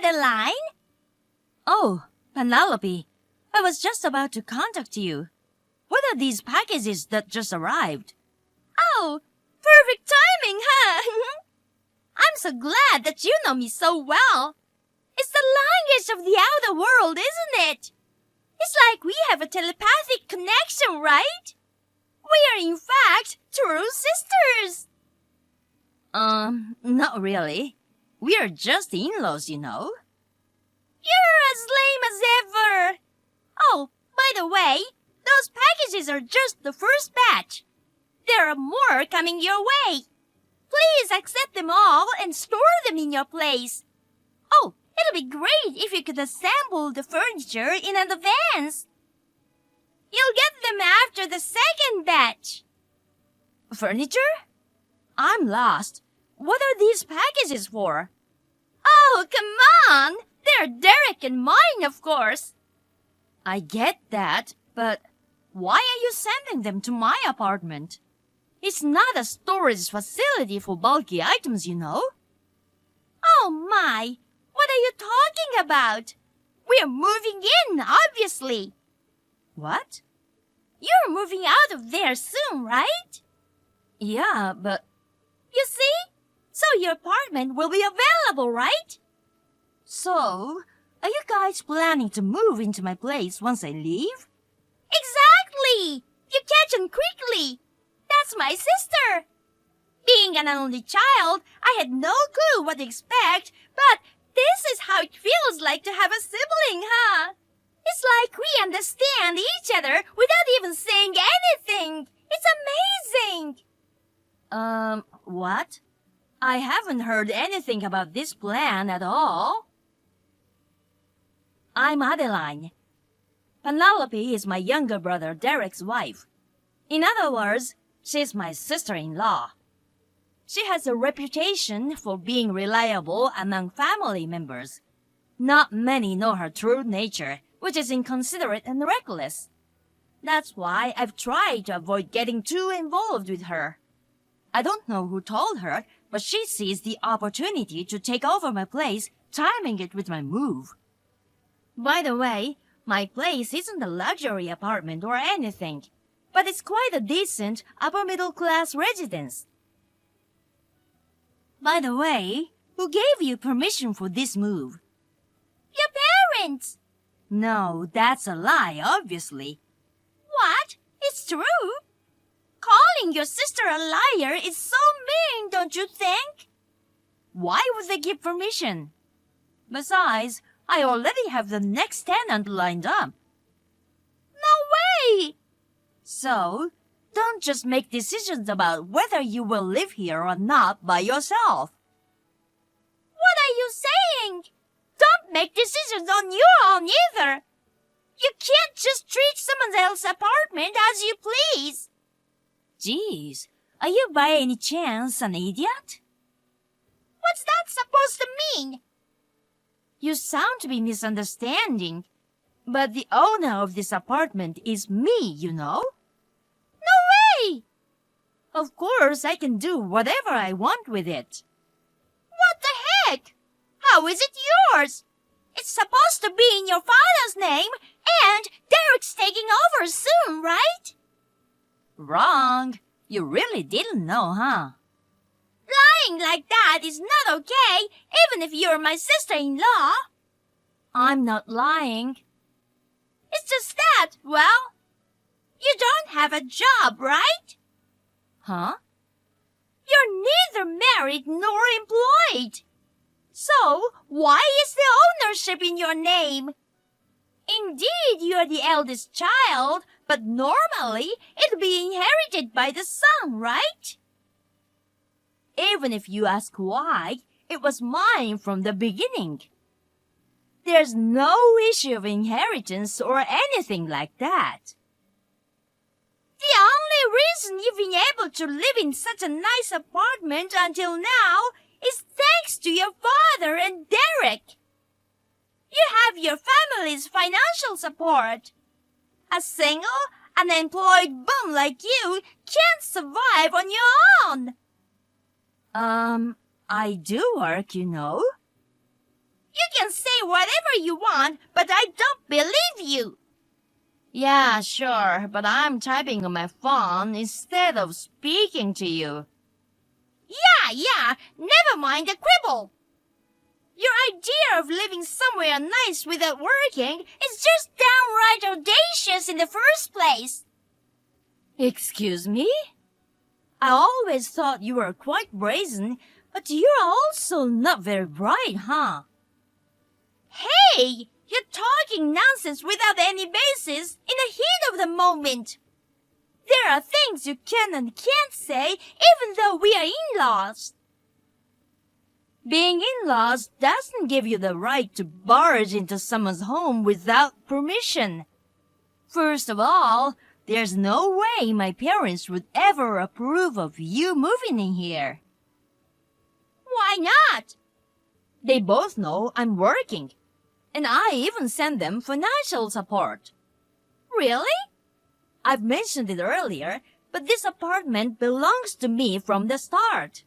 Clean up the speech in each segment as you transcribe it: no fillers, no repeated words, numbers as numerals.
Madeline. Oh, Penelope, I was just about to contact you. What are these packages that just arrived? Oh, perfect timing, huh? I'm so glad that you know me so well. It's the language of the outer world, isn't it? It's like we have a telepathic connection, right? We are in fact true sisters. Not really. We are just in-laws, you know. You're as lame as ever. Oh, by the way, those packages are just the first batch. There are more coming your way. Please accept them all and store them in your place. Oh, it'll be great if you could assemble the furniture in advance. You'll get them after the second batch. Furniture? I'm lost. What are these packages for? Oh, come on! They're Derek and mine, of course. I get that, but why are you sending them to my apartment? It's not a storage facility for bulky items, you know. Oh my! What are you talking about? We're moving in, obviously. What? You're moving out of there soon, right? Yeah, but... You see? So your apartment will be available, right? So, are you guys planning to move into my place once I leave? Exactly! You catch on quickly. That's my sister. Being an only child, I had no clue what to expect, but this is how it feels like to have a sibling, huh? It's like we understand each other without even saying anything. It's amazing. What? I haven't heard anything about this plan at all. I'm Adeline. Penelope is my younger brother Derek's wife. In other words, she's my sister-in-law. She has a reputation for being reliable among family members. Not many know her true nature, which is inconsiderate and reckless. That's why I've tried to avoid getting too involved with her. I don't know who told her, but she sees the opportunity to take over my place, timing it with my move. By the way, my place isn't a luxury apartment or anything, but it's quite a decent upper-middle-class residence. By the way, who gave you permission for this move? Your parents. No, that's a lie, obviously. What? It's true. Calling your sister a liar is so mean, don't you think? Why would they give permission? Besides, I already have the next tenant lined up. No way! So, don't just make decisions about whether you will live here or not by yourself. What are you saying? Don't make decisions on your own either. You can't just treat someone else's apartment as you please. Geez, are you by any chance an idiot? What's that supposed to mean? You sound to be misunderstanding, but the owner of this apartment is me, you know? No way! Of course, I can do whatever I want with it. What the heck? How is it yours? It's supposed to be in your father's name, and Derek's taking over soon, right? Wrong. You really didn't know, huh? Lying like that is not okay, even if you're my sister-in-law. I'm not lying. It's just that, well, you don't have a job, right? Huh? You're neither married nor employed. So, why is the ownership in your name? Indeed, you're the eldest child, but normally it'd be inherited by the son, right? Even if you ask why, it was mine from the beginning. There's no issue of inheritance or anything like that. The only reason you've been able to live in such a nice apartment until now is thanks to your father and Derek. You have your family's financial support. A single, unemployed bum like you can't survive on your own. I do work, you know. You can say whatever you want, but I don't believe you. Yeah, sure, but I'm typing on my phone instead of speaking to you. Yeah, never mind the quibble. Your idea of living somewhere nice without working is just downright audacious in the first place. Excuse me? I always thought you were quite brazen, but you're also not very bright, huh? Hey, you're talking nonsense without any basis in the heat of the moment. There are things you can and can't say even though we are in-laws. Being in-laws doesn't give you the right to barge into someone's home without permission. First of all, there's no way my parents would ever approve of you moving in here. Why not? They both know I'm working, and I even send them financial support. Really? I've mentioned it earlier, but this apartment belongs to me from the start.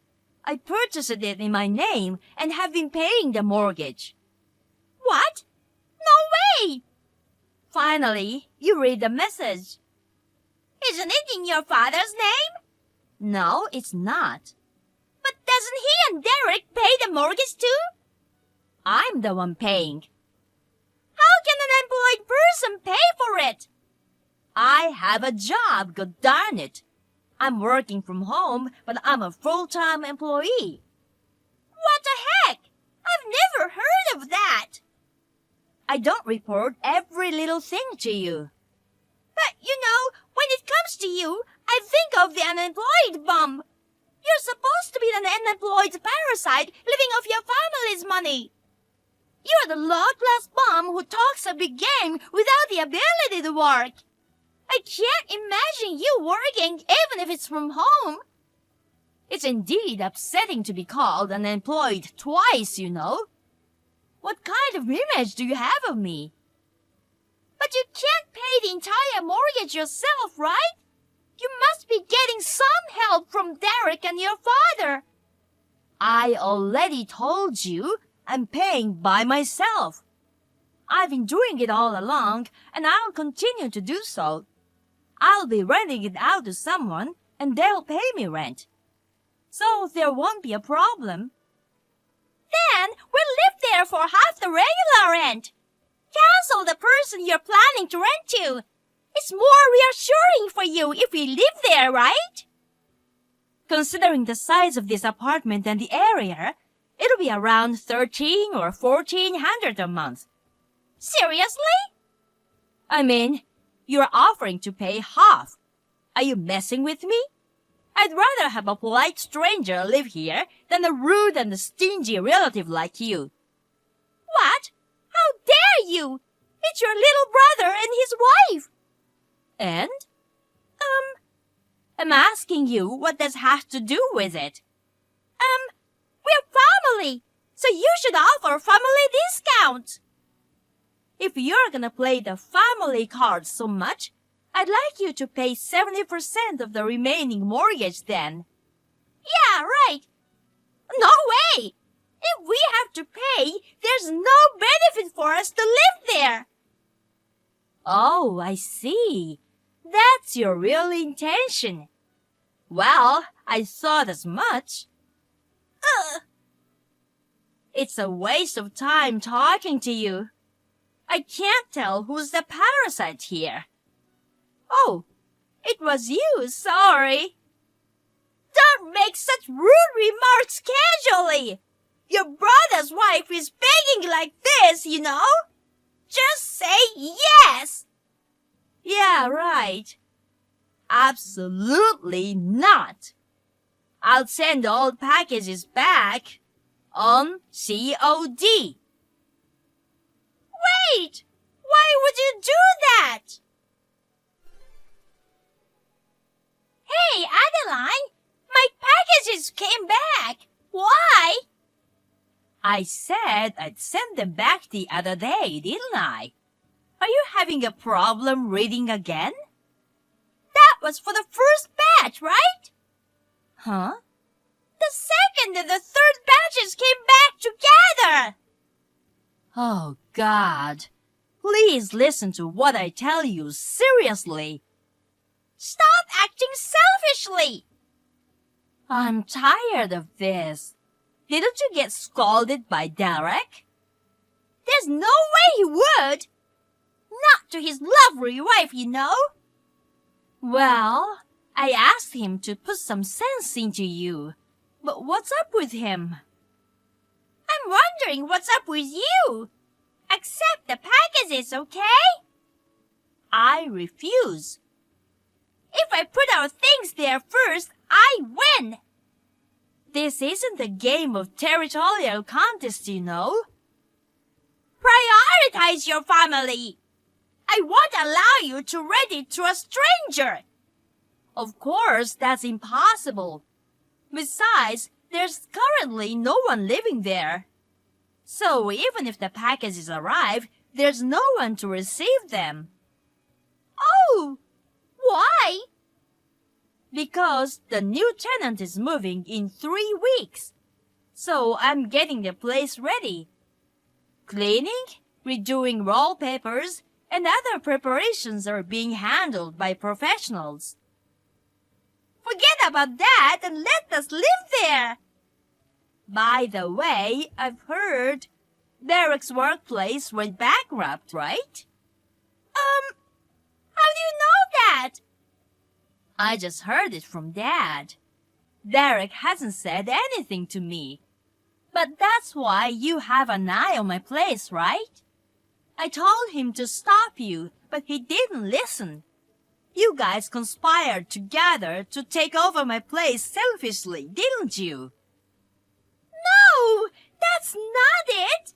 I purchased it in my name and have been paying the mortgage. What? No way! Finally, you read the message. Isn't it in your father's name? No, it's not. But doesn't he and Derek pay the mortgage too? I'm the one paying. How can an employed person pay for it? I have a job, god darn it. I'm working from home, but I'm a full-time employee. What the heck? I've never heard of that. I don't report every little thing to you. But, when it comes to you, I think of the unemployed bum. You're supposed to be an unemployed parasite living off your family's money. You're the low-class bum who talks a big game without the ability to work. I can't imagine you working even if it's from home. It's indeed upsetting to be called unemployed twice, you know. What kind of image do you have of me? But you can't pay the entire mortgage yourself, right? You must be getting some help from Derek and your father. I already told you I'm paying by myself. I've been doing it all along, and I'll continue to do so. I'll be renting it out to someone, and they'll pay me rent. So there won't be a problem. Then we'll live there for half the regular rent. Cancel the person you're planning to rent to. It's more reassuring for you if we live there, right? Considering the size of this apartment and the area, it'll be around $1,300 or $1,400 a month. Seriously? I mean, you're offering to pay half. Are you messing with me? I'd rather have a polite stranger live here than a rude and stingy relative like you. What? How dare you? It's your little brother and his wife. And? I'm asking you, what does have to do with it? We're family, so you should offer family discounts. If you're gonna play the family card so much, I'd like you to pay 70% of the remaining mortgage then. Yeah, right. No way! If we have to pay, there's no benefit for us to live there. Oh, I see. That's your real intention. Well, I thought as much. It's a waste of time talking to you. I can't tell who's the parasite here. Oh, it was you, sorry. Don't make such rude remarks casually. Your brother's wife is begging like this, you know. Just say yes. Yeah, right. Absolutely not. I'll send all packages back on COD. Wait! Why would you do that? Hey, Adeline! My packages came back. Why? I said I'd send them back the other day, didn't I? Are you having a problem reading again? That was for the first batch, right? Huh? The second and the third batches came back together. Oh, God. Please listen to what I tell you seriously. Stop acting selfishly! I'm tired of this. Didn't you get scolded by Derek? There's no way he would! Not to his lovely wife, you know. Well, I asked him to put some sense into you. But what's up with him? I'm wondering what's up with you. Accept the packages, okay? I refuse. If I put our things there first, I win. This isn't a game of territorial contest, you know. Prioritize your family. I won't allow you to rent it to a stranger. Of course, that's impossible. Besides, there's currently no one living there. So even if the packages arrive, there's no one to receive them. Oh, why? Because the new tenant is moving in 3 weeks. So I'm getting the place ready. Cleaning, redoing wallpapers, and other preparations are being handled by professionals. Forget about that and let us live there. By the way, I've heard Derek's workplace went bankrupt, right? How do you know that? I just heard it from Dad. Derek hasn't said anything to me. But that's why you have an eye on my place, right? I told him to stop you, but he didn't listen. You guys conspired together to take over my place selfishly, didn't you? No, that's not it.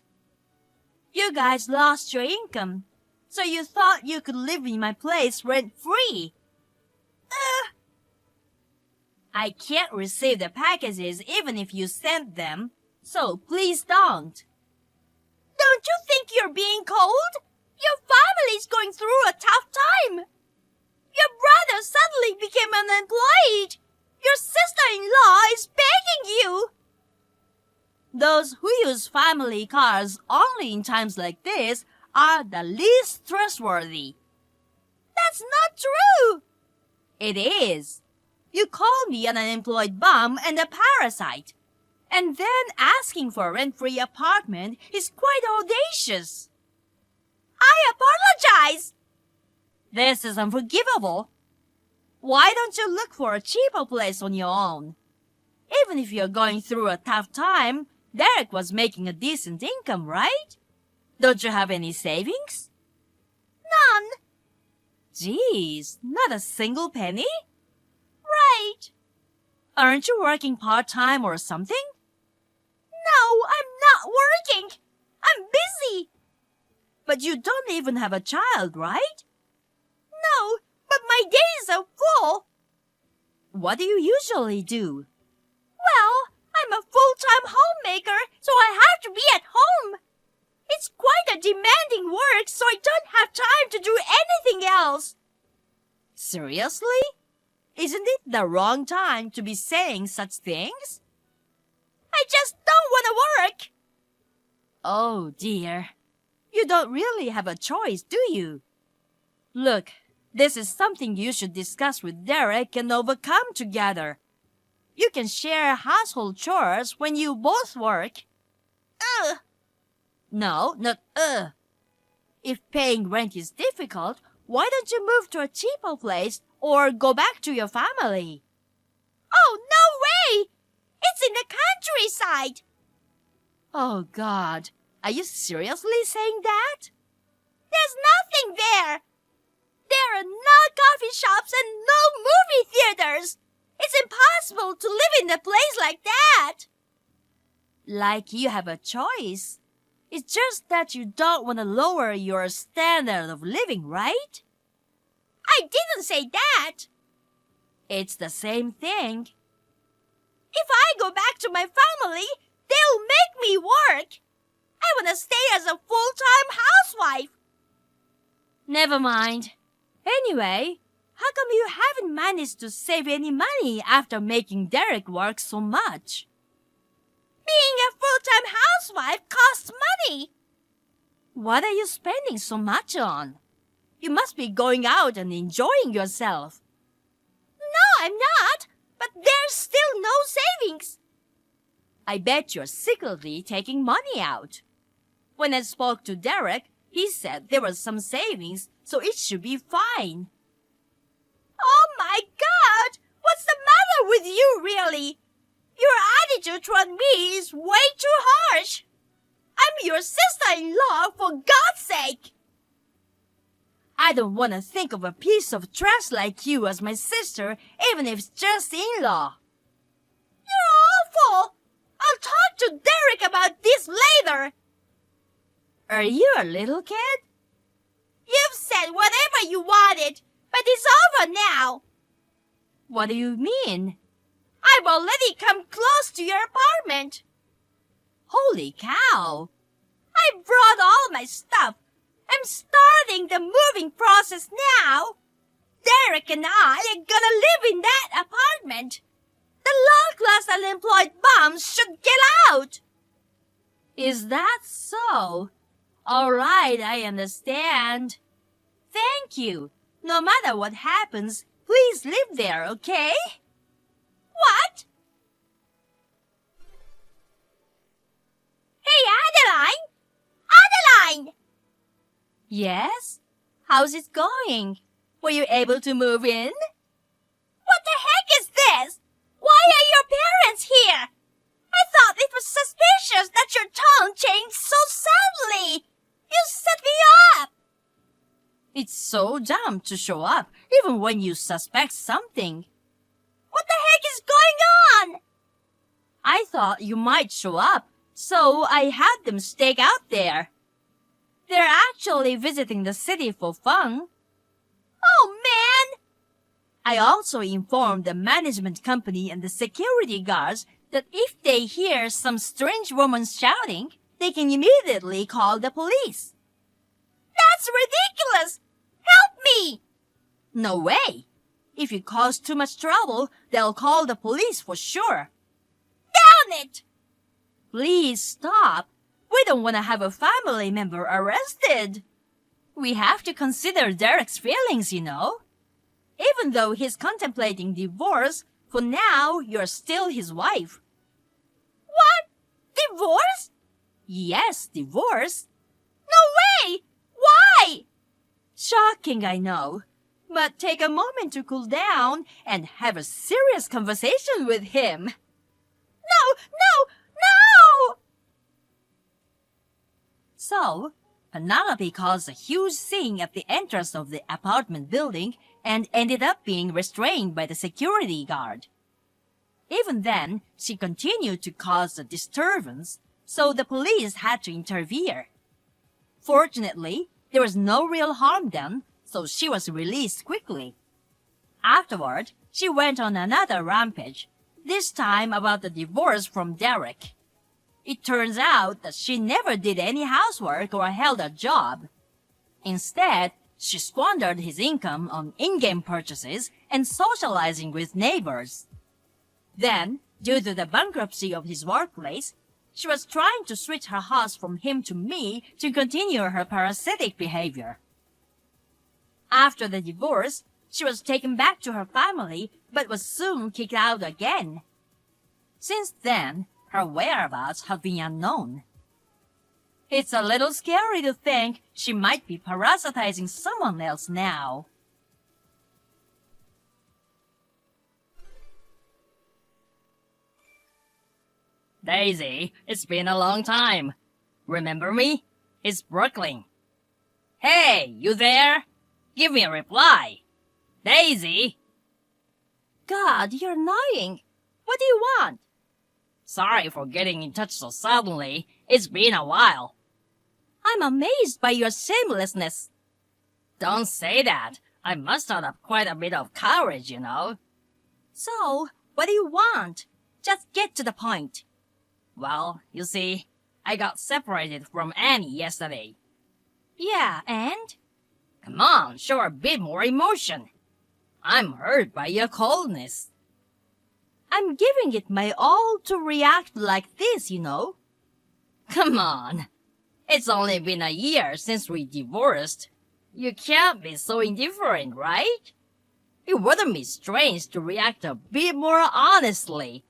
You guys lost your income, so you thought you could live in my place rent-free. I can't receive the packages even if you sent them, so please don't. Don't you think you're being cold? Your family's going through a tough time. Your brother suddenly became unemployed. Your sister-in-law is begging you. Those who use family cars only in times like this are the least trustworthy. That's not true. It is. You call me an unemployed bum and a parasite. And then asking for a rent-free apartment is quite audacious. I apologize. This is unforgivable. Why don't you look for a cheaper place on your own? Even if you're going through a tough time, Derek was making a decent income, right? Don't you have any savings? None. Geez, not a single penny? Right. Aren't you working part-time or something? No, I'm not working. I'm busy. But you don't even have a child, right? No, but my days are full. What do you usually do? Well, I'm a full-time homemaker, so I have to be at home. It's quite a demanding work, so I don't have time to do anything else. Seriously? Isn't it the wrong time to be saying such things? I just don't want to work. Oh, dear. You don't really have a choice, do you? Look, this is something you should discuss with Derek and overcome together. You can share household chores when you both work. No, not If paying rent is difficult, why don't you move to a cheaper place or go back to your family? Oh, no way! It's in the countryside. Oh, God. Are you seriously saying that? There's nothing there. There are no coffee shops and no movie theaters. It's impossible to live in a place like that. Like you have a choice. It's just that you don't want to lower your standard of living, right? I didn't say that. It's the same thing. If I go back to my family, they'll make me work. I want to stay as a full-time housewife. Never mind. Anyway, how come you haven't managed to save any money after making Derek work so much? Being a full-time housewife costs money. What are you spending so much on? You must be going out and enjoying yourself. No, I'm not. But there's still no savings. I bet you're secretly taking money out. When I spoke to Derek, he said there was some savings, so it should be fine. Oh my God! What's the matter with you, really? Your attitude toward me is way too harsh. I'm your sister-in-law, for God's sake. I don't want to think of a piece of trash like you as my sister, even if it's just in-law. You're awful. I'll talk to Derek about this later. Are you a little kid? You've said whatever you wanted, but it's over now. What do you mean? I've already come close to your apartment. Holy cow! I brought all my stuff. I'm starting the moving process now. Derek and I are gonna live in that apartment. The low-class unemployed bums should get out. Is that so? All right, I understand. Thank you. No matter what happens, please live there, okay? What? Hey, Adeline! Adeline! Yes? How's it going? Were you able to move in? What the heck is this? Why are your parents here? I thought it was suspicious that your tone changed so suddenly. You set me up. It's so dumb to show up, even when you suspect something. What the heck is going on? I thought you might show up, so I had them stake out there. They're actually visiting the city for fun. Oh, man! I also informed the management company and the security guards that if they hear some strange woman shouting, they can immediately call the police. That's ridiculous! Help me! No way! If you cause too much trouble, they'll call the police for sure. Damn it! Please stop. We don't want to have a family member arrested. We have to consider Derek's feelings, you know. Even though he's contemplating divorce, for now, you're still his wife. What? Divorce? Yes, divorce. No way! Why? Shocking, I know. But take a moment to cool down and have a serious conversation with him. No, no, no! So, Penelope caused a huge scene at the entrance of the apartment building and ended up being restrained by the security guard. Even then, she continued to cause a disturbance, so the police had to intervene. Fortunately, there was no real harm done, so she was released quickly. Afterward, she went on another rampage, this time about the divorce from Derek. It turns out that she never did any housework or held a job. Instead, she squandered his income on in-game purchases and socializing with neighbors. Then, due to the bankruptcy of his workplace, she was trying to switch her house from him to me to continue her parasitic behavior. After the divorce, she was taken back to her family but was soon kicked out again. Since then, her whereabouts have been unknown. It's a little scary to think she might be parasitizing someone else now. Daisy, it's been a long time. Remember me? It's Brooklyn. Hey, you there? Give me a reply. Daisy! God, you're annoying. What do you want? Sorry for getting in touch so suddenly. It's been a while. I'm amazed by your shamelessness. Don't say that. I mustered up quite a bit of courage, you know. So, what do you want? Just get to the point. Well, you see, I got separated from Annie yesterday. Yeah, and? Come on, show a bit more emotion. I'm hurt by your coldness. I'm giving it my all to react like this, you know. Come on. It's only been a year since we divorced. You can't be so indifferent, right? It wouldn't be strange to react a bit more honestly.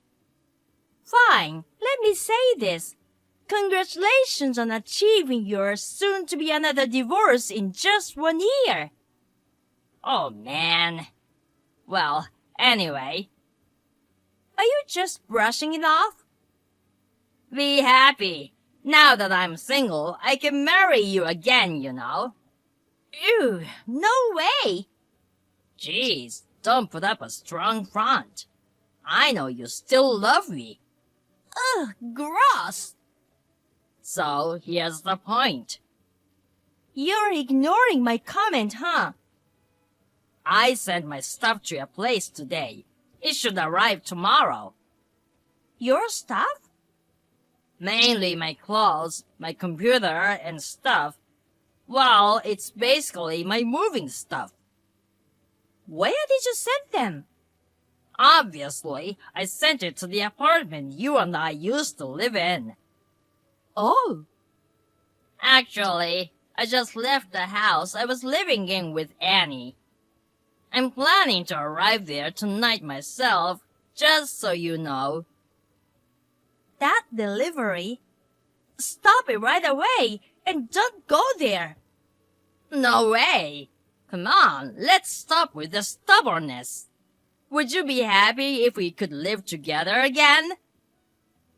Fine, let me say this. Congratulations on achieving your soon-to-be another divorce in just 1 year. Oh man. Well, anyway. Are you just brushing it off? Be happy. Now that I'm single, I can marry you again, you know. Ew, no way. Jeez, don't put up a strong front. I know you still love me. Ugh, gross. So, here's the point. You're ignoring my comment, huh? I sent my stuff to your place today. It should arrive tomorrow. Your stuff? Mainly my clothes, my computer, and stuff. Well, it's basically my moving stuff. Where did you send them? Obviously, I sent it to the apartment you and I used to live in. Oh. Actually, I just left the house I was living in with Annie. I'm planning to arrive there tonight myself, just so you know. That delivery? Stop it right away and don't go there. No way! Come on, let's stop with the stubbornness. Would you be happy if we could live together again?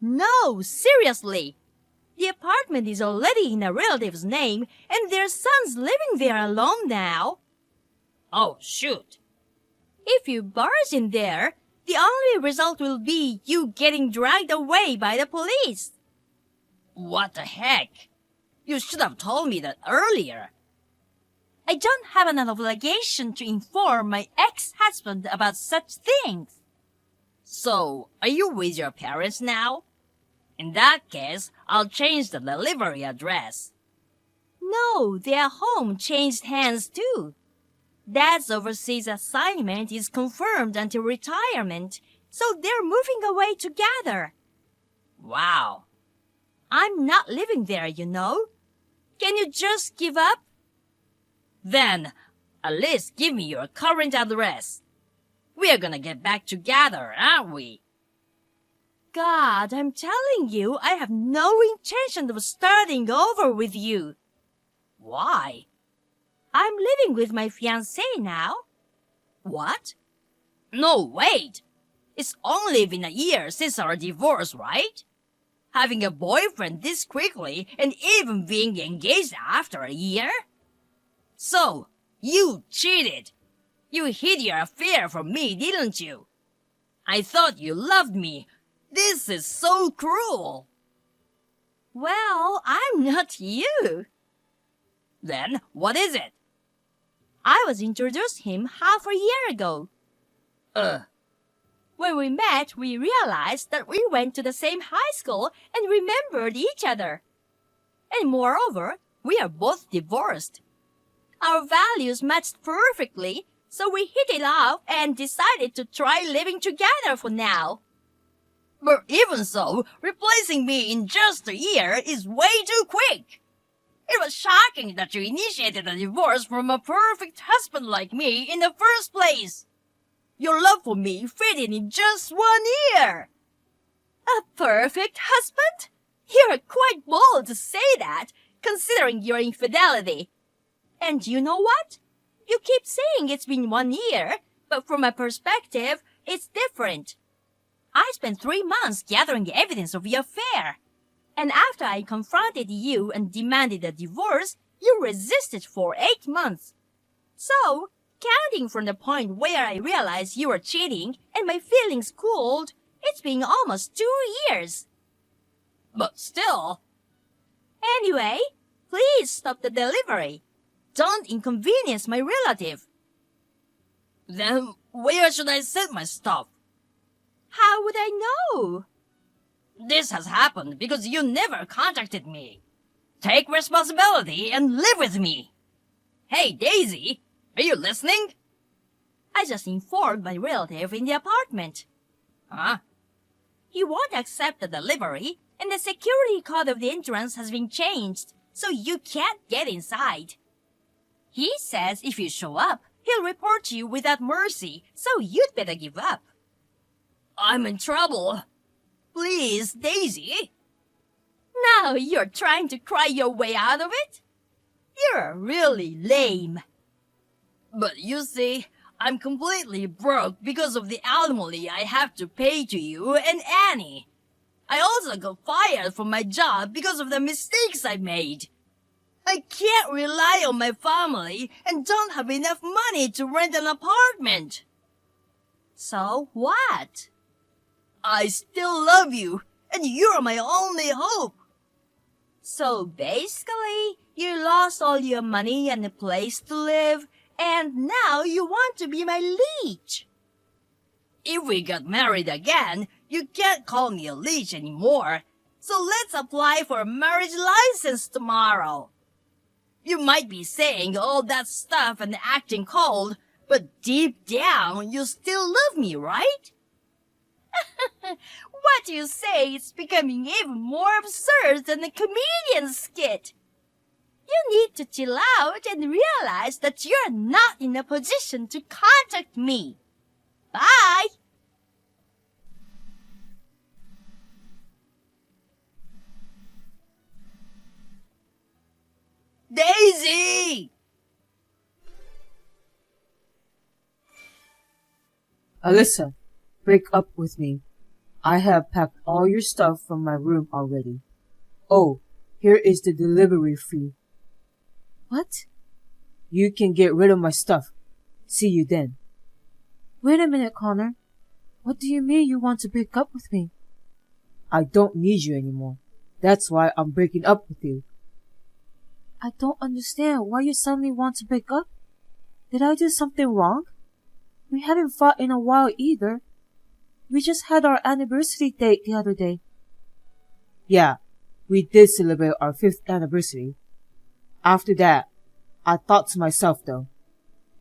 No, seriously. The apartment is already in a relative's name and their son's living there alone now. Oh, shoot. If you barge in there, the only result will be you getting dragged away by the police. What the heck? You should have told me that earlier. I don't have an obligation to inform my ex-husband about such things. So, are you with your parents now? In that case, I'll change the delivery address. No, their home changed hands too. Dad's overseas assignment is confirmed until retirement, so they're moving away together. Wow. I'm not living there, you know. Can you just give up? Then, at least give me your current address. We're gonna get back together, aren't we? God, I'm telling you, I have no intention of starting over with you. Why? I'm living with my fiancé now. What? No, wait. It's only been a year since our divorce, right? Having a boyfriend this quickly and even being engaged after a year? So, you cheated. You hid your affair from me, didn't you? I thought you loved me. This is so cruel. Well, I'm not you. Then, what is it? I was introduced him half a year ago. When we met, we realized that we went to the same high school and remembered each other. And moreover, we are both divorced. Our values matched perfectly, so we hit it off and decided to try living together for now. But even so, replacing me in just a year is way too quick. It was shocking that you initiated a divorce from a perfect husband like me in the first place. Your love for me faded in just 1 year. A perfect husband? You're quite bold to say that, considering your infidelity. And you know what? You keep saying it's been 1 year, but from my perspective, it's different. I spent 3 months gathering evidence of your affair. And after I confronted you and demanded a divorce, you resisted for 8 months. So, counting from the point where I realized you were cheating and my feelings cooled, it's been almost 2 years. But still... Anyway, please stop the delivery. Don't inconvenience my relative. Then where should I send my stuff? How would I know? This has happened because you never contacted me. Take responsibility and live with me. Hey, Daisy, are you listening? I just informed my relative in the apartment. Huh? He won't accept the delivery, and the security code of the entrance has been changed, so you can't get inside. He says if you show up, he'll report you without mercy, so you'd better give up. I'm in trouble. Please, Daisy. Now you're trying to cry your way out of it? You're really lame. But you see, I'm completely broke because of the alimony I have to pay to you and Annie. I also got fired from my job because of the mistakes I made. I can't rely on my family and don't have enough money to rent an apartment. So what? I still love you, and you're my only hope. So basically, you lost all your money and a place to live, and now you want to be my leech. If we got married again, you can't call me a leech anymore. So let's apply for a marriage license tomorrow. You might be saying all that stuff and acting cold, but deep down, you still love me, right? What you say is becoming even more absurd than a comedian skit. You need to chill out and realize that you're not in a position to contact me. Bye! Daisy! Alyssa, break up with me. I have packed all your stuff from my room already. Oh, here is the delivery fee. What? You can get rid of my stuff. See you then. Wait a minute, Connor. What do you mean you want to break up with me? I don't need you anymore. That's why I'm breaking up with you. I don't understand why you suddenly want to break up. Did I do something wrong? We haven't fought in a while either. We just had our anniversary date the other day. Yeah, we did celebrate our 5th anniversary. After that, I thought to myself though,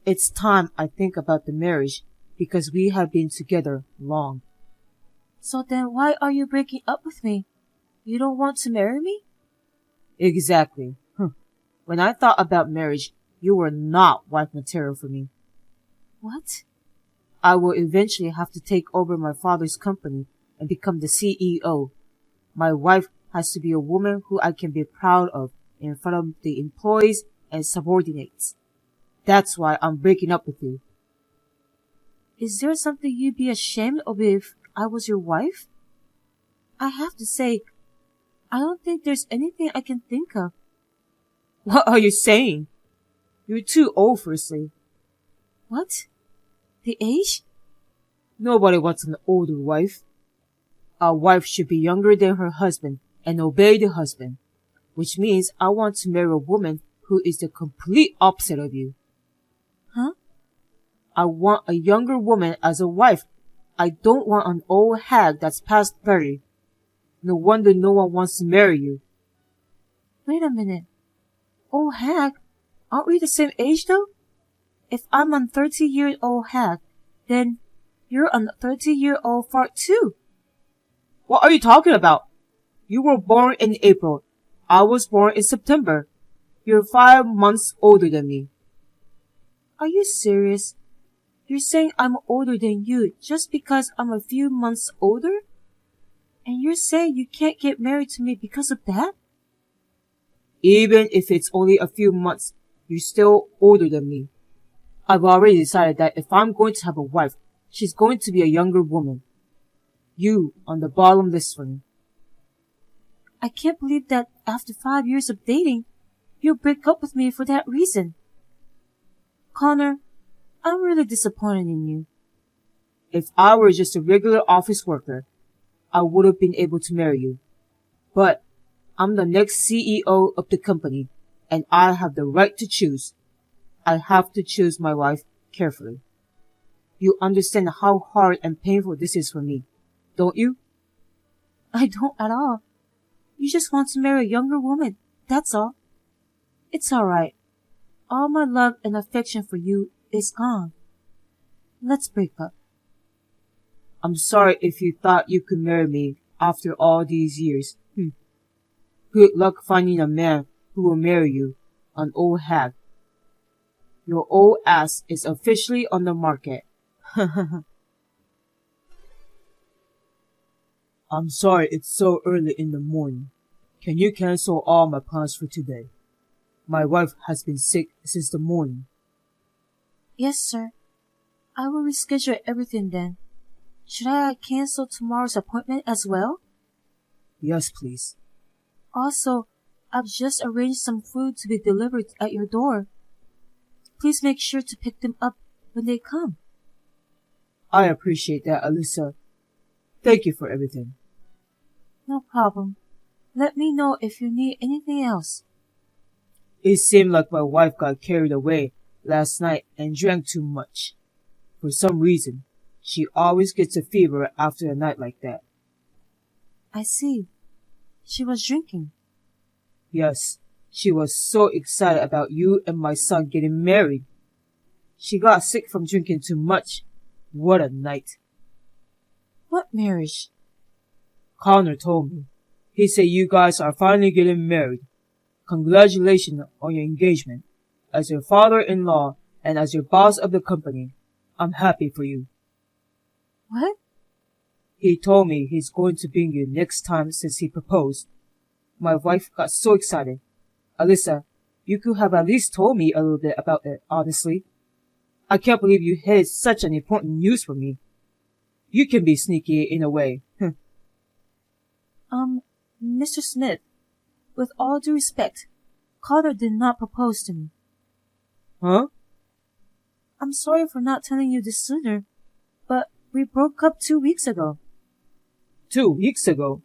it's time I think about the marriage because we have been together long. So then why are you breaking up with me? You don't want to marry me? Exactly. When I thought about marriage, you were not wife material for me. What? I will eventually have to take over my father's company and become the CEO. My wife has to be a woman who I can be proud of in front of the employees and subordinates. That's why I'm breaking up with you. Is there something you'd be ashamed of if I was your wife? I have to say, I don't think there's anything I can think of. What are you saying? You're too old, firstly. What? The age? Nobody wants an older wife. A wife should be younger than her husband and obey the husband, which means I want to marry a woman who is the complete opposite of you. Huh? I want a younger woman as a wife. I don't want an old hag that's past 30. No wonder no one wants to marry you. Wait a minute. Old hag? Aren't we the same age though? If I'm a 30-year-old hag, then you're a 30-year-old fart too. What are you talking about? You were born in April. I was born in September. You're 5 months older than me. Are you serious? You're saying I'm older than you just because I'm a few months older? And you're saying you can't get married to me because of that? Even if it's only a few months, you're still older than me. I've already decided that if I'm going to have a wife, she's going to be a younger woman. You on the bottom list for me. I can't believe that after 5 years of dating, you'll break up with me for that reason. Connor, I'm really disappointed in you. If I were just a regular office worker, I would have been able to marry you. But I'm the next CEO of the company, and I have the right to choose. I have to choose my wife carefully. You understand how hard and painful this is for me, don't you? I don't at all. You just want to marry a younger woman, that's all. It's alright. All my love and affection for you is gone. Let's break up. I'm sorry if you thought you could marry me after all these years. Good luck finding a man who will marry you, an old hag. Your old ass is officially on the market. I'm sorry it's so early in the morning. Can you cancel all my plans for today? My wife has been sick since the morning. Yes, sir. I will reschedule everything then. Should I cancel tomorrow's appointment as well? Yes, please. Also, I've just arranged some food to be delivered at your door. Please make sure to pick them up when they come. I appreciate that, Alyssa. Thank you for everything. No problem. Let me know if you need anything else. It seemed like my wife got carried away last night and drank too much. For some reason, she always gets a fever after a night like that. I see. She was drinking. Yes, she was so excited about you and my son getting married. She got sick from drinking too much. What a night. What marriage? Connor told me. He said you guys are finally getting married. Congratulations on your engagement. As your father-in-law and as your boss of the company, I'm happy for you. What? He told me he's going to bring you next time since he proposed. My wife got so excited. Alyssa, you could have at least told me a little bit about it, honestly. I can't believe you hid such an important news from me. You can be sneaky in a way. Mr. Smith, with all due respect, Connor did not propose to me. Huh? I'm sorry for not telling you this sooner, but we broke up 2 weeks ago. 2 weeks ago?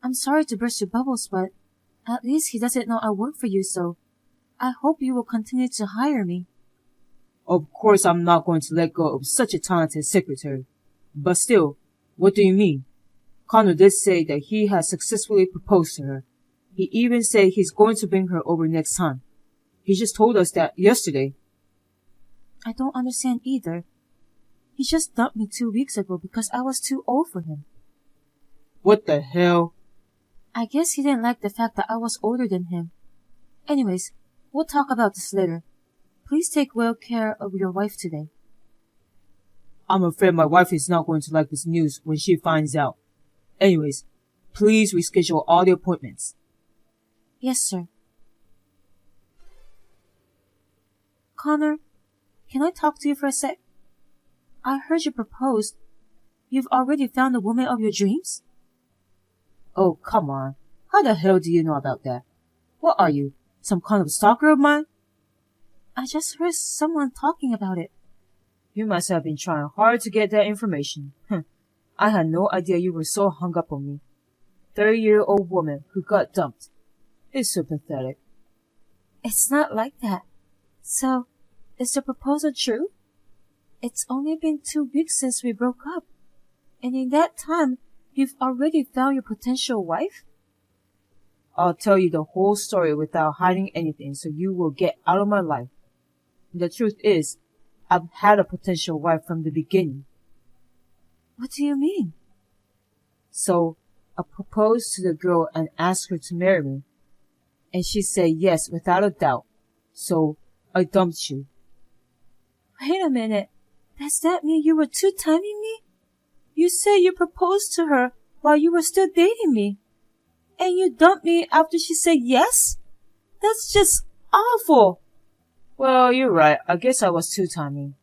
I'm sorry to burst your bubbles, but at least he doesn't know I work for you, so I hope you will continue to hire me. Of course I'm not going to let go of such a talented secretary. But still, what do you mean? Connor did say that he has successfully proposed to her. He even said he's going to bring her over next time. He just told us that yesterday. I don't understand either. He just dumped me 2 weeks ago because I was too old for him. What the hell? I guess he didn't like the fact that I was older than him. Anyways, we'll talk about this later. Please take well care of your wife today. I'm afraid my wife is not going to like this news when she finds out. Anyways, please reschedule all the appointments. Yes, sir. Connor, can I talk to you for a sec? I heard you proposed. You've already found the woman of your dreams? Oh, come on. How the hell do you know about that? What are you, some kind of stalker of mine? I just heard someone talking about it. You must have been trying hard to get that information. I had no idea you were so hung up on me. 30-year-old woman who got dumped. It's so pathetic. It's not like that. So, is the proposal true? It's only been 2 weeks since we broke up. And in that time, you've already found your potential wife? I'll tell you the whole story without hiding anything so you will get out of my life. The truth is, I've had a potential wife from the beginning. What do you mean? So, I proposed to the girl and asked her to marry me. And she said yes without a doubt. So, I dumped you. Wait a minute. Does that mean you were two-timing me? You said you proposed to her while you were still dating me. And you dumped me after she said yes? That's just awful. Well, you're right. I guess I was two-timing.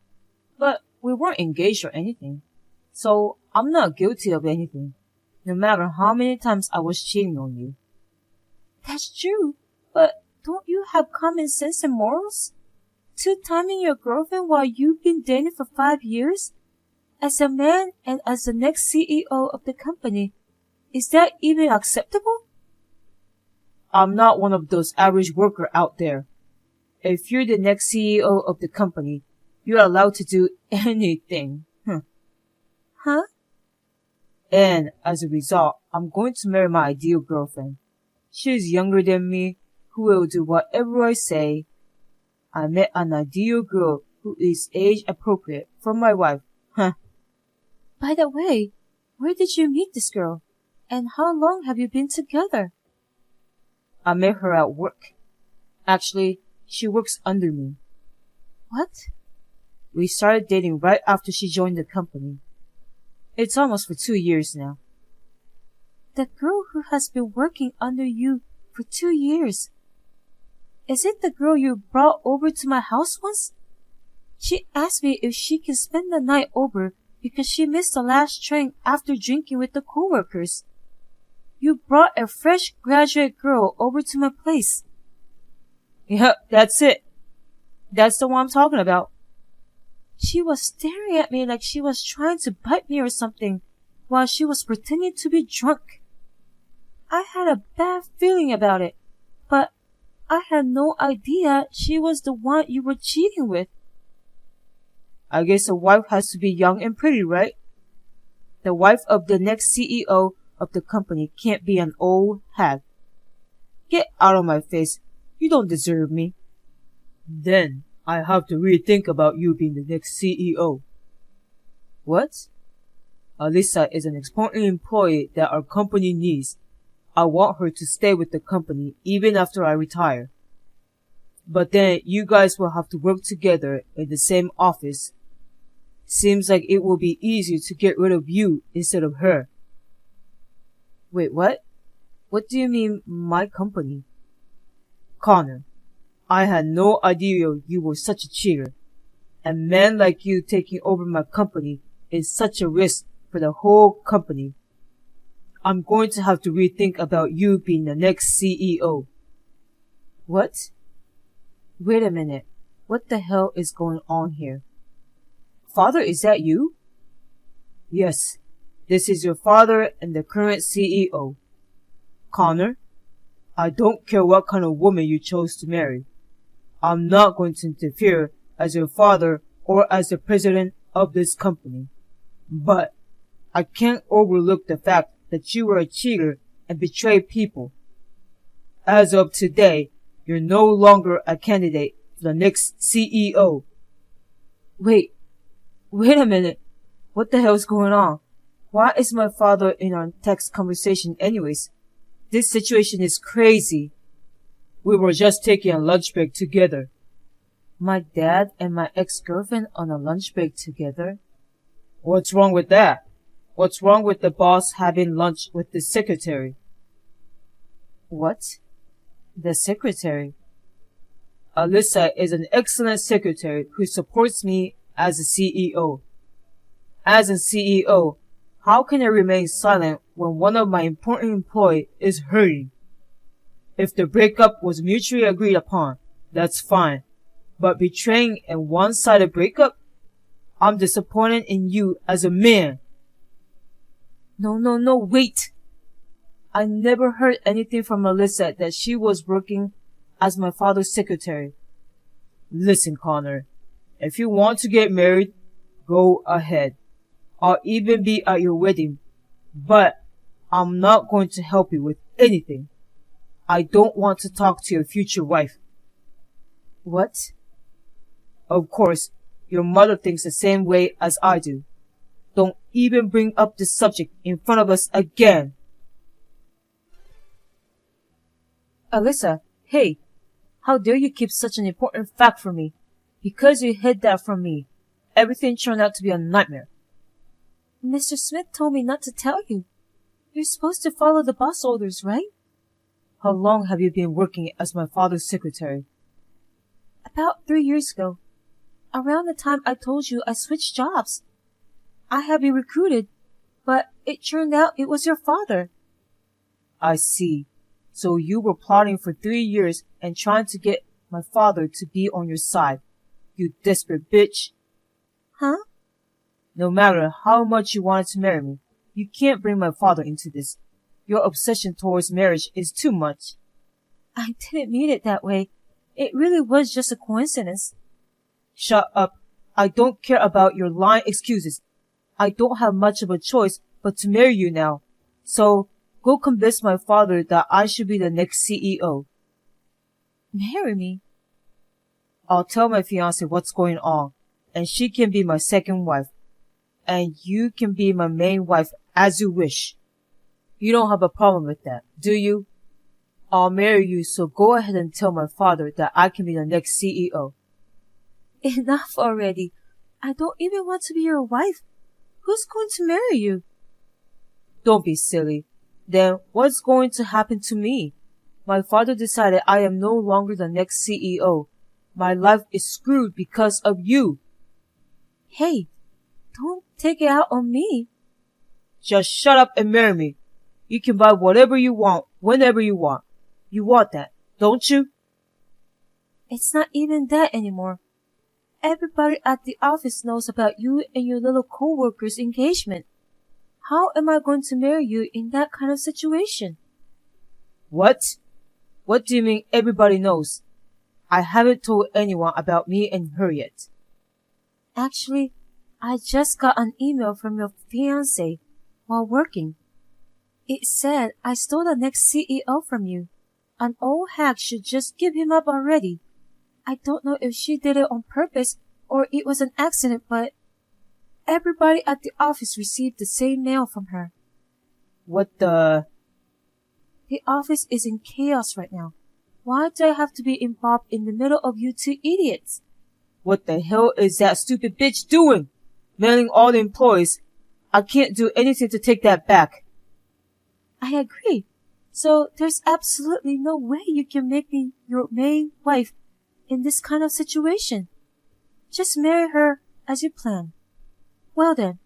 But we weren't engaged or anything. So, I'm not guilty of anything. No matter how many times I was cheating on you. That's true. But don't you have common sense and morals? Two-timing your girlfriend while you've been dating for 5 years? As a man and as the next CEO of the company, is that even acceptable? I'm not one of those average worker out there. If you're the next CEO of the company, you're allowed to do anything. Huh? And as a result, I'm going to marry my ideal girlfriend. She's younger than me, who will do whatever I say. I met an ideal girl who is age appropriate for my wife. By the way, where did you meet this girl? And how long have you been together? I met her at work. Actually, she works under me. What? We started dating right after she joined the company. It's almost for 2 years now. The girl who has been working under you for 2 years. Is it the girl you brought over to my house once? She asked me if she can spend the night over because she missed the last train after drinking with the coworkers. You brought a fresh graduate girl over to my place. Yep, that's it. That's the one I'm talking about. She was staring at me like she was trying to bite me or something while she was pretending to be drunk. I had a bad feeling about it, but I had no idea she was the one you were cheating with. I guess a wife has to be young and pretty, right? The wife of the next CEO of the company can't be an old hag. Get out of my face. You don't deserve me. Then I have to rethink about you being the next CEO. What? Alyssa is an important employee that our company needs. I want her to stay with the company even after I retire. But then you guys will have to work together in the same office. Seems like it will be easier to get rid of you instead of her. Wait, what? What do you mean, my company? Connor, I had no idea you were such a cheater. A man like you taking over my company is such a risk for the whole company. I'm going to have to rethink about you being the next CEO. What? Wait a minute. What the hell is going on here? Father, is that you? Yes, this is your father and the current CEO. Connor, I don't care what kind of woman you chose to marry. I'm not going to interfere as your father or as the president of this company. But I can't overlook the fact that you were a cheater and betrayed people. As of today, you're no longer a candidate for the next CEO. Wait a minute. What the hell's going on? Why is my father in our text conversation anyways? This situation is crazy. We were just taking a lunch break together. My dad and my ex-girlfriend on a lunch break together? What's wrong with that? What's wrong with the boss having lunch with the secretary? What? The secretary? Alyssa is an excellent secretary who supports me as a CEO. As a CEO, how can I remain silent when one of my important employees is hurting? If the breakup was mutually agreed upon, that's fine. But betraying a one-sided breakup? I'm disappointed in you as a man. No, wait. I never heard anything from Alyssa that she was working as my father's secretary. Listen, Connor, if you want to get married, go ahead. I'll even be at your wedding, but I'm not going to help you with anything. I don't want to talk to your future wife. What? Of course, your mother thinks the same way as I do. Don't even bring up this subject in front of us again. Alyssa, hey, how dare you keep such an important fact from me? Because you hid that from me, everything turned out to be a nightmare. Mr. Smith told me not to tell you. You're supposed to follow the boss orders, right? How long have you been working as my father's secretary? About 3 years ago. Around the time I told you I switched jobs. I had been recruited, but it turned out it was your father. I see. So you were plotting for 3 years and trying to get my father to be on your side. You desperate bitch. Huh? No matter how much you wanted to marry me, you can't bring my father into this. Your obsession towards marriage is too much. I didn't mean it that way. It really was just a coincidence. Shut up. I don't care about your lying excuses. I don't have much of a choice but to marry you now. So, go convince my father that I should be the next CEO. Marry me? I'll tell my fiancée what's going on, and she can be my second wife. And you can be my main wife as you wish. You don't have a problem with that, do you? I'll marry you, so go ahead and tell my father that I can be the next CEO. Enough already. I don't even want to be your wife. Who's going to marry you? Don't be silly. Then what's going to happen to me? My father decided I am no longer the next CEO. My life is screwed because of you. Hey, don't take it out on me. Just shut up and marry me. You can buy whatever you want, whenever you want. You want that, don't you? It's not even that anymore. Everybody at the office knows about you and your little co-worker's engagement. How am I going to marry you in that kind of situation? What? What do you mean everybody knows? I haven't told anyone about me and her yet. Actually, I just got an email from your fiancé while working. It said I stole the next CEO from you. An old hack should just give him up already. I don't know if she did it on purpose or it was an accident, but everybody at the office received the same mail from her. What the? The office is in chaos right now. Why do I have to be involved in the middle of you two idiots? What the hell is that stupid bitch doing? Mailing all the employees. I can't do anything to take that back. I agree. So there's absolutely no way you can make me your main wife in this kind of situation. Just marry her as you plan. Well then,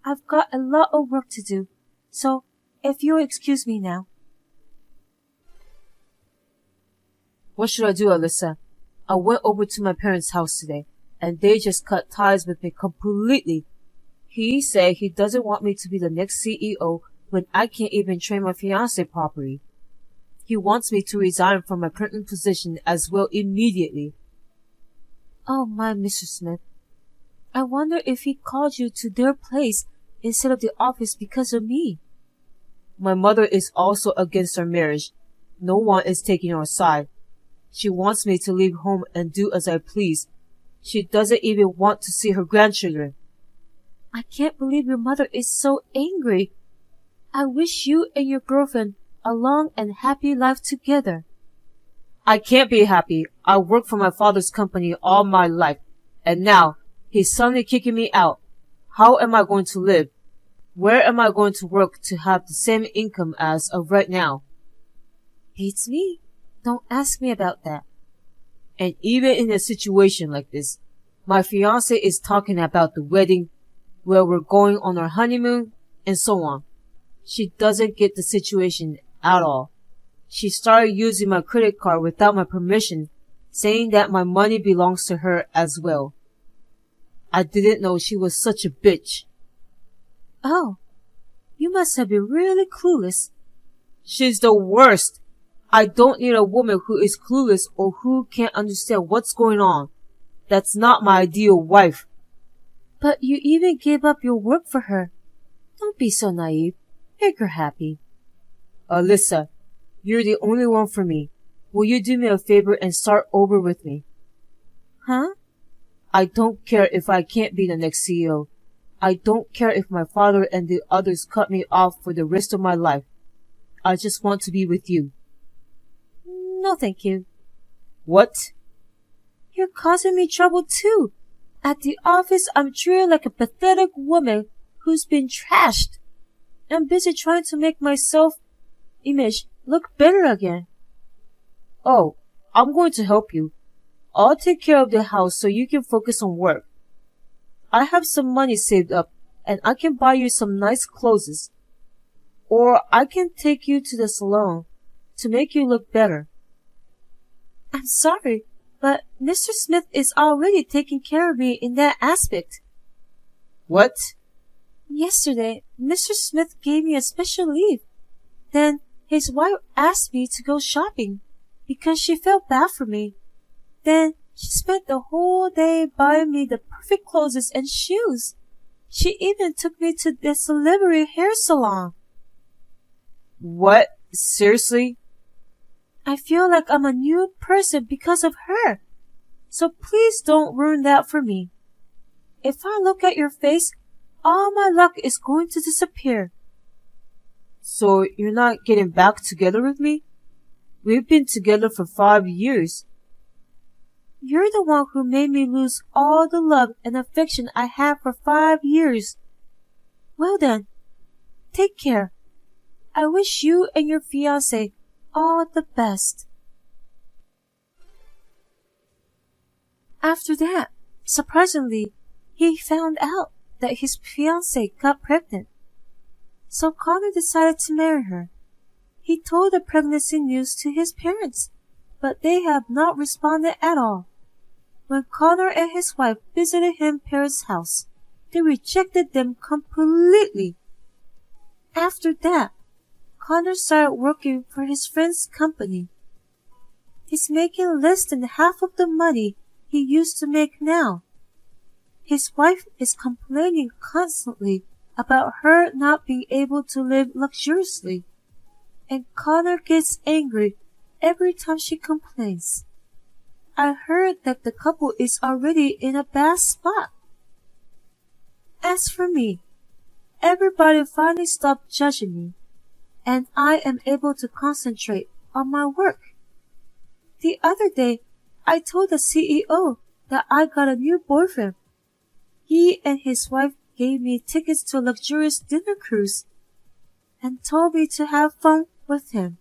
I've got a lot of work to do, so if you'll excuse me now. What should I do, Alyssa? I went over to my parents' house today, and they just cut ties with me completely. He said he doesn't want me to be the next CEO when I can't even train my fiancé properly. He wants me to resign from my current position as well immediately. Oh my, Mr. Smith. I wonder if he called you to their place instead of the office because of me. My mother is also against our marriage. No one is taking our side. She wants me to leave home and do as I please. She doesn't even want to see her grandchildren. I can't believe your mother is so angry. I wish you and your girlfriend a long and happy life together. I can't be happy. I worked for my father's company all my life, and now he's suddenly kicking me out. How am I going to live? Where am I going to work to have the same income as of right now? Beats me. Don't ask me about that. And even in a situation like this, my fiancé is talking about the wedding, where we're going on our honeymoon, and so on. She doesn't get the situation at all. She started using my credit card without my permission, saying that my money belongs to her as well. I didn't know she was such a bitch. Oh, you must have been really clueless. She's the worst. I don't need a woman who is clueless or who can't understand what's going on. That's not my ideal wife. But you even gave up your work for her. Don't be so naive. Make her happy. Alyssa, you're the only one for me. Will you do me a favor and start over with me? Huh? I don't care if I can't be the next CEO. I don't care if my father and the others cut me off for the rest of my life. I just want to be with you. No, thank you. What? You're causing me trouble too. At the office, I'm treated like a pathetic woman who's been trashed. I'm busy trying to make my self-image look better again. Oh, I'm going to help you. I'll take care of the house so you can focus on work. I have some money saved up and I can buy you some nice clothes. Or I can take you to the salon to make you look better. I'm sorry, but Mr. Smith is already taking care of me in that aspect. What? Yesterday, Mr. Smith gave me a special leave. Then his wife asked me to go shopping because she felt bad for me. Then she spent the whole day buying me the perfect clothes and shoes. She even took me to the celebrity hair salon. What? Seriously? I feel like I'm a new person because of her. So please don't ruin that for me. If I look at your face, all my luck is going to disappear. So you're not getting back together with me? We've been together for 5 years. You're the one who made me lose all the love and affection I had for 5 years. Well then, take care. I wish you and your fiancé all the best. After that, surprisingly, he found out that his fiancée got pregnant. So Connor decided to marry her. He told the pregnancy news to his parents, but they have not responded at all. When Connor and his wife visited his parents' house, they rejected them completely. After that, Connor started working for his friend's company. He's making less than half of the money he used to make now. His wife is complaining constantly about her not being able to live luxuriously, and Connor gets angry every time she complains. I heard that the couple is already in a bad spot. As for me, everybody finally stopped judging me, and I am able to concentrate on my work. The other day, I told the CEO that I got a new boyfriend. He and his wife gave me tickets to a luxurious dinner cruise and told me to have fun with him.